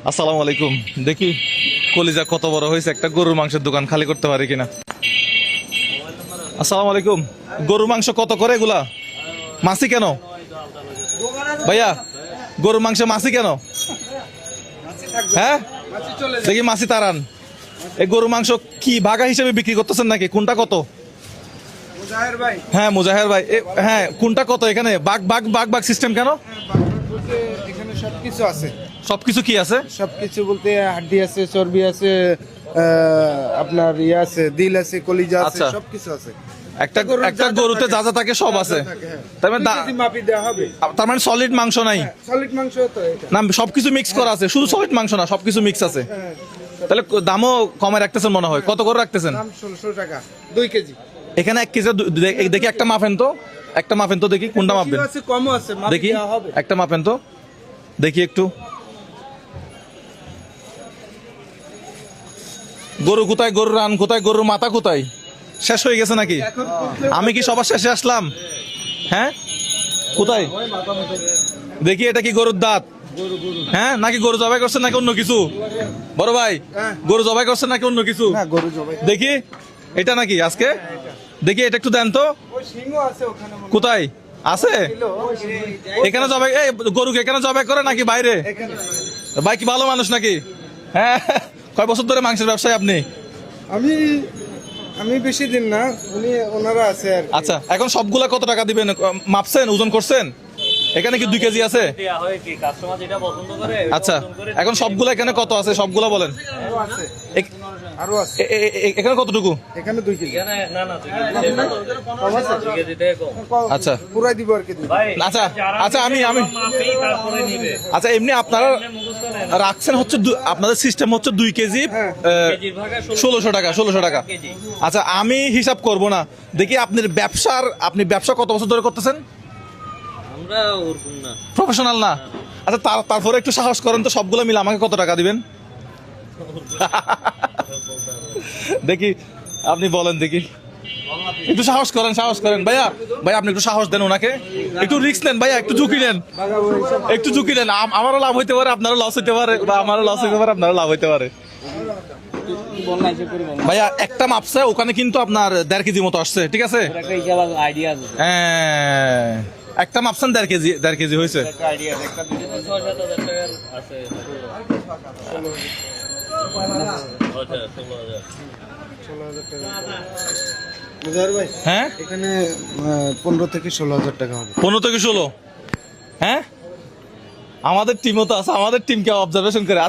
আসসালামু আলাইকুম। দেখি কলিজা কত বড় হয়েছে, একটা গরুর মাংসের দোকান খালি করতে পারি কিনা। আসসালামু আলাইকুম। গরুর মাংস কত করে এগুলা? মাসি কেন ভাইয়া? গরুর মাংস মাসি কেন? হ্যাঁ দেখি মাসি তারান। এই গরুর মাংস কি ভাগা হিসেবে বিক্রি করতেছেন নাকি? কোনটা কত? হ্যাঁ মুজাহের ভাই, হ্যাঁ কোনটা কত? এখানে বাঘ বাঘ বাঘ বাঘ সিস্টেম কেন? এখানে সবকিছু আছে। সবকিছু কি আছে? সবকিছু বলতে হাড্ডি আছে, চর্বি আছে, আপনার ইয়ে আছে, দিল আছে, কলিজা আছে, আচ্ছা। সবকিছু আছে। একটা একটা গরুতে যা যা থাকে সব আছে। তার মানে কেজি মাপি দেওয়া হবে। তার মানে সলিড মাংস নাই সলিড মাংস তো এটা। না, সবকিছু মিক্স করা আছে, শুধু সলিড মাংস না, সবকিছু মিক্স আছে। হ্যাঁ, তাহলে দামও কমে রাখতেছেন মনে হয়। কত করে রাখতেছেন? দাম 1600 টাকা 2 কেজি। এখানে 1 কেজি দেখি, একটা মাপেন তো, একটা মাপেন তো দেখি কোনটা মাপবেন। বেশিও আছে, কমও আছে, মাপি দেখি দেওয়া হবে। একটা মাপেন তো দেখি একটু। গরু কোথায়, গরুর রান কোথায়, গরুর মাথা কোথায়? শেষ হয়ে গেছে নাকি? এখন আমি কি সবার শেষে আসলাম? হ্যাঁ কোথায় দেখি, এটা কি গরুর দাঁত? হ্যাঁ নাকি গরু জবাই করছেন নাকি অন্য কিছু? বড় ভাই হ্যাঁ। গরু জবাই করছেন নাকি অন্য কিছু? না, গরু জবাই। দেখি এটা নাকি আজকে, দেখি এটা একটু দেন তো। ওই সিংহ আছে ওখানে মনে হয়। কোথায় আছে? এখানে জবাই, এই গরুকে এখানে জবাই করে নাকি বাইরে? এখানে ভাই কি ভালো মানুষ নাকি? হ্যাঁ কয় বছর ধরে মাংসের ব্যবসায় আপনি? আমি আমি বেশি দিন না, ওনারা আছে আর কি। আচ্ছা এখন সবগুলা কত টাকা দিবেন? মাপছেন, ওজন করছেন? এখানে কি 2 কেজি আছে? দেয়া হয় কি কাস্টমার যেটা পছন্দ করে ওইটা আচ্ছা পছন্দ করে এখন সবগুলা এখানে কত আছে সবগুলা বলেন। আরো আছে, এ- আরো আছে। এখানে কতটুকু? এখানে 2 কেজি। এখানে না না তুই কেজি দিতে কম আচ্ছা পুরাই দিব আর কি। ভাই আচ্ছা যারা আচ্ছা আমি আমি মাপি তারপরে নিবে আচ্ছা এমনি আপনারা মুখস্থ নেন রাখছেন হচ্ছে আপনাদের সিস্টেম হচ্ছে 2 কেজি হ্যাঁ। কেজির ভাগে 1600 টাকা, 1600 টাকা। কেজি আচ্ছা আমি হিসাব করব না, দেখি আপনার আপনি ব্যবসা কত বছর ধরে করতেছেন? আমরা ওরকম না প্রফেশনাল না? আচ্ছা তারপরে একটু সাহস করেন তো, সবগুলো মিলে আমাকে কত টাকা দিবেন? দেখি আপনি বলেন দেখি, একটু সাহস করেন, সাহস করেন ভাইয়া। ভাই আপনি একটু সাহস দেন ওনাকে, একটু রিস্ক নেন ভাইয়া, একটু ঝুঁকি নেন, একটু ঝুঁকি নেন। আমারও লাভ হইতে পারে, আপনারও লস হইতে পারে, বা আমারও লস হইতে পারে, আপনারও লাভ হইতে পারে। ভাইয়া একটা মাপছে ওখানে কিন্তু আপনার 1.5 কেজি মতো আসছে, ঠিক আছে? একটা হিসাব আইডিয়া আছে হ্যাঁ, একটা মাপছেন 1.5 কেজি হয়েছে। একটা আইডিয়া একটা দিতে 6-7 হাজার টাকার আছে আচ্ছা 16,000 মুজাহির ভাই, হ্যাঁ এখানে 15 থেকে 16,000 টাকা হবে। 15 থেকে 16। হ্যাঁ আমাদের টিমও তো আছে, আমাদের টিমকে অবজারভেশন করে।